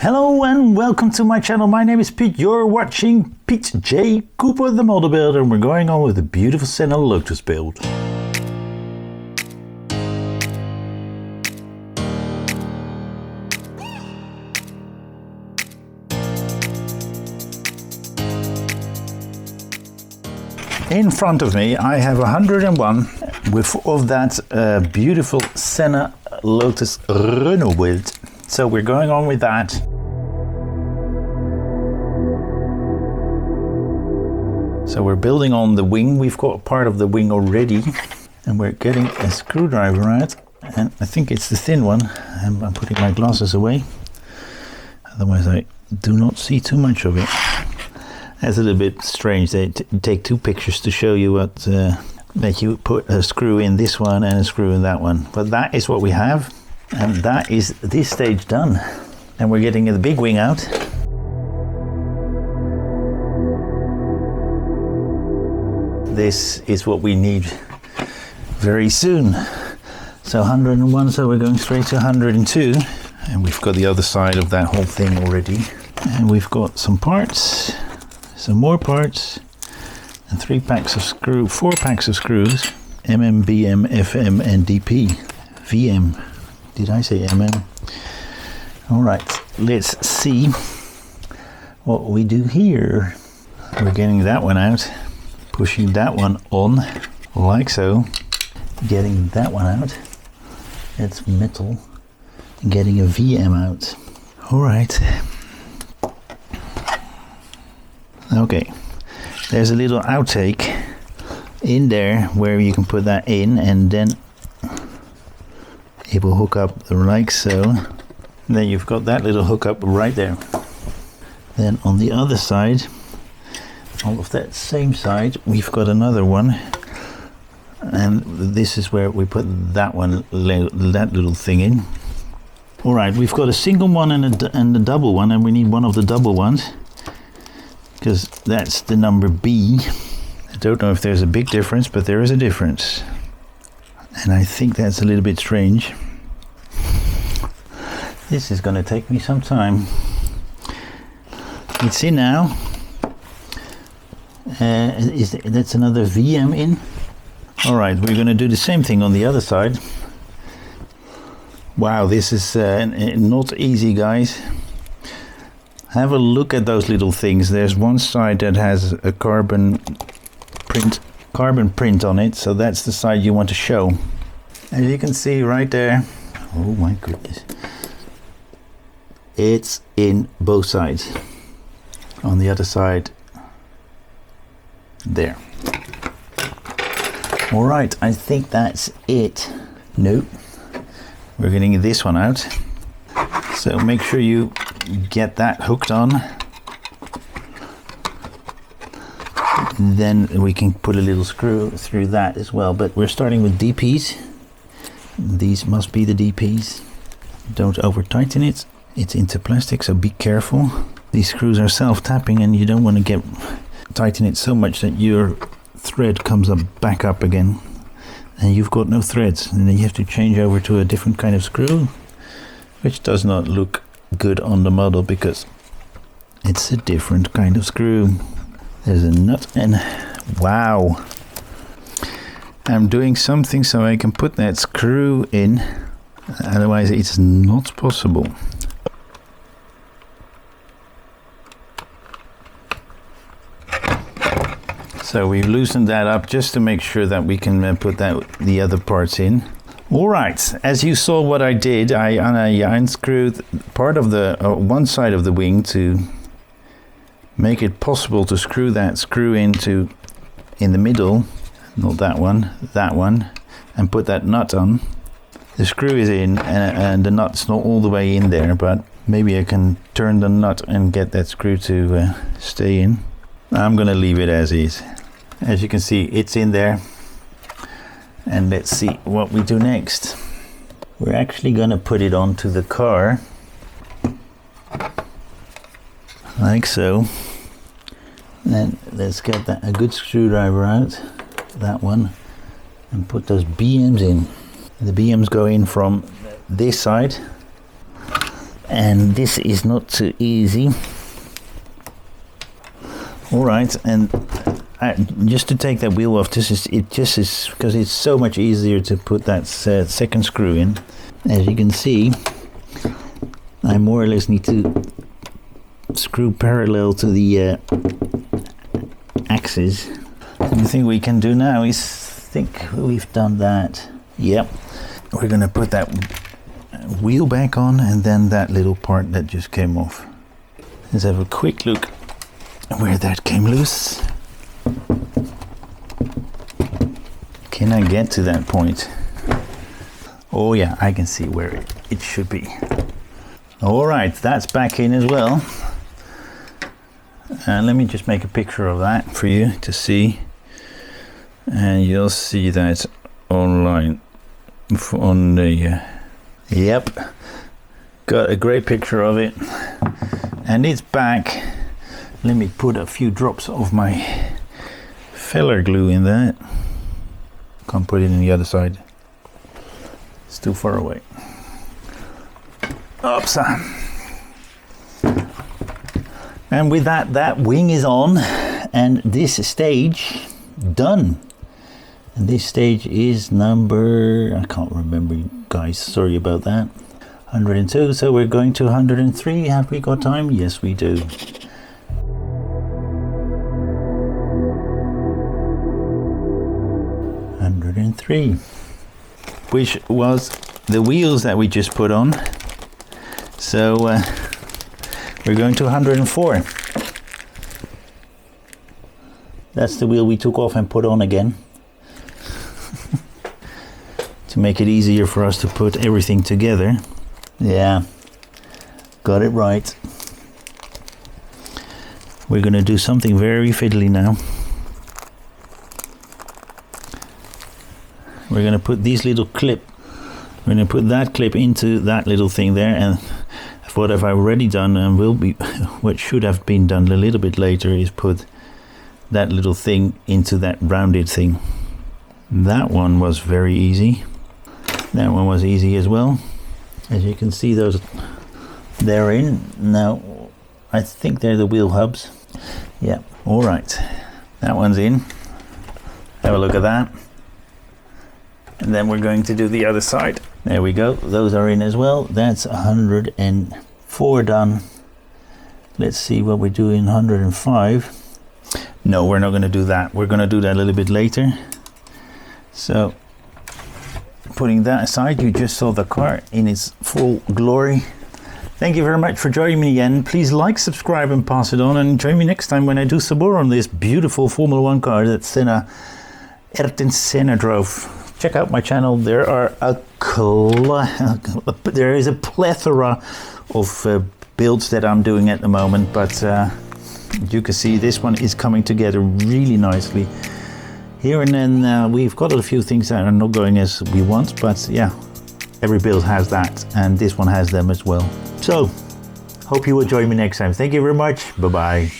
Hello and welcome to my channel. My name is Pete. You're watching Pete J. Cooper, the model builder, and we're going on with the beautiful Senna Lotus build. In front of me I have 101 of that beautiful Senna Lotus Renault build. So we're going on with that. So we're building on the wing. We've got part of the wing already and we're getting a screwdriver out, and I think it's the thin one. I'm putting my glasses away, otherwise I do not see too much of it. That's a little bit strange. They take two pictures to show you what that you put a screw in this one and a screw in that one, but that is what we have, and that is this stage done. And we're getting the big wing out. This is what we need very soon. So 101, so we're going straight to 102, and we've got the other side of that whole thing already, and we've got some parts, some more parts, and 4 packs of screws, MM, BM, FM, and DP. VM. Did I say MM? All right, let's see what we do here. We're getting that one out, pushing that one on, like so, getting that one out. It's metal, getting a VM out. All right. Okay, there's a little outtake in there where you can put that in, and then it will hook up like so. And then you've got that little hookup right there. Then on the other side, all of that same side, we've got another one, and this is where we put that one, that little thing in. All right, we've got a single one and a double one, and we need one of the double ones because that's the number B. I don't know if there's a big difference, but there is a difference, and I think that's a little bit strange. This is going to take me some time. It's in now. That's another VM in. All right, we're going to do the same thing on the other side. Wow, this is not easy, guys. Have a look at those little things. There's one side that has a carbon print on it, so that's the side you want to show. As you can see right there, oh my goodness, it's in both sides. On the other side, there. All right, I think that's it. Nope, we're getting this one out, so make sure you get that hooked on. Then we can put a little screw through that as well, but we're starting with DPs. These must be the DPs. Don't over tighten it, it's into plastic, so be careful. These screws are self-tapping, and you don't want to tighten it so much that your thread comes back up again and you've got no threads, and then you have to change over to a different kind of screw, which does not look good on the model because it's a different kind of screw. There's a nut, and wow, I'm doing something so I can put that screw in, otherwise it's not possible. So we've loosened that up just to make sure that we can put the other parts in. All right, as you saw what I did, I unscrewed part of the one side of the wing to make it possible to screw that screw in the middle, not that one, and put that nut on. The screw is in, and the nut's not all the way in there, but maybe I can turn the nut and get that screw to stay in. I'm gonna leave it as is. As you can see, it's in there. And let's see what we do next. We're actually gonna put it onto the car, like so. Then let's get a good screwdriver out, that one, and put those BMs in. The BMs go in from this side And this is not too easy. All right, and just to take that wheel off, it just is because it's so much easier to put that second screw in. As you can see, I more or less need to screw parallel to the axis. The thing we can do now is think we've done that. Yep, we're gonna put that wheel back on and then that little part that just came off. Let's have a quick look where that came loose. Can I get to that point? Oh yeah, I can see where it should be. All right, that's back in as well. And let me just make a picture of that for you to see. And you'll see that online on the... Yep, got a great picture of it. And it's back. Let me put a few drops of my filler glue in that. Can't put it in the other side. It's too far away. Oops. And with that, that wing is on, and this stage done. And this stage is number, I can't remember, guys, sorry about that. 102, so we're going to 103. Have we got time? Yes, we do. Three, which was the wheels that we just put on. So we're going to 104. That's the wheel we took off and put on again to make it easier for us to put everything together. Yeah, got it right. We're going to do something very fiddly now. We're going to put these little clip, we're going to put that clip into that little thing there, and what I've already done and will be, what should have been done a little bit later, is put that little thing into that rounded thing. That one was very easy. That one was easy as well. As you can see, those, they're in. Now, I think they're the wheel hubs. Yeah, all right. That one's in. Have a look at that. And then we're going to do the other side. There we go, those are in as well. That's 104 done. Let's see what we do in 105. No, we're not going to do that. We're going to do that a little bit later. So, putting that aside, you just saw the car in its full glory. Thank you very much for joining me again. Please like, subscribe and pass it on, and join me next time when I do some more on this beautiful Formula 1 car that Senna, Ayrton Senna drove. Check out my channel. There is a plethora of builds that I'm doing at the moment, but you can see this one is coming together really nicely here. And then we've got a few things that are not going as we want, but yeah, every build has that, and this one has them as well. So hope you will join me next time. Thank you very much. Bye bye.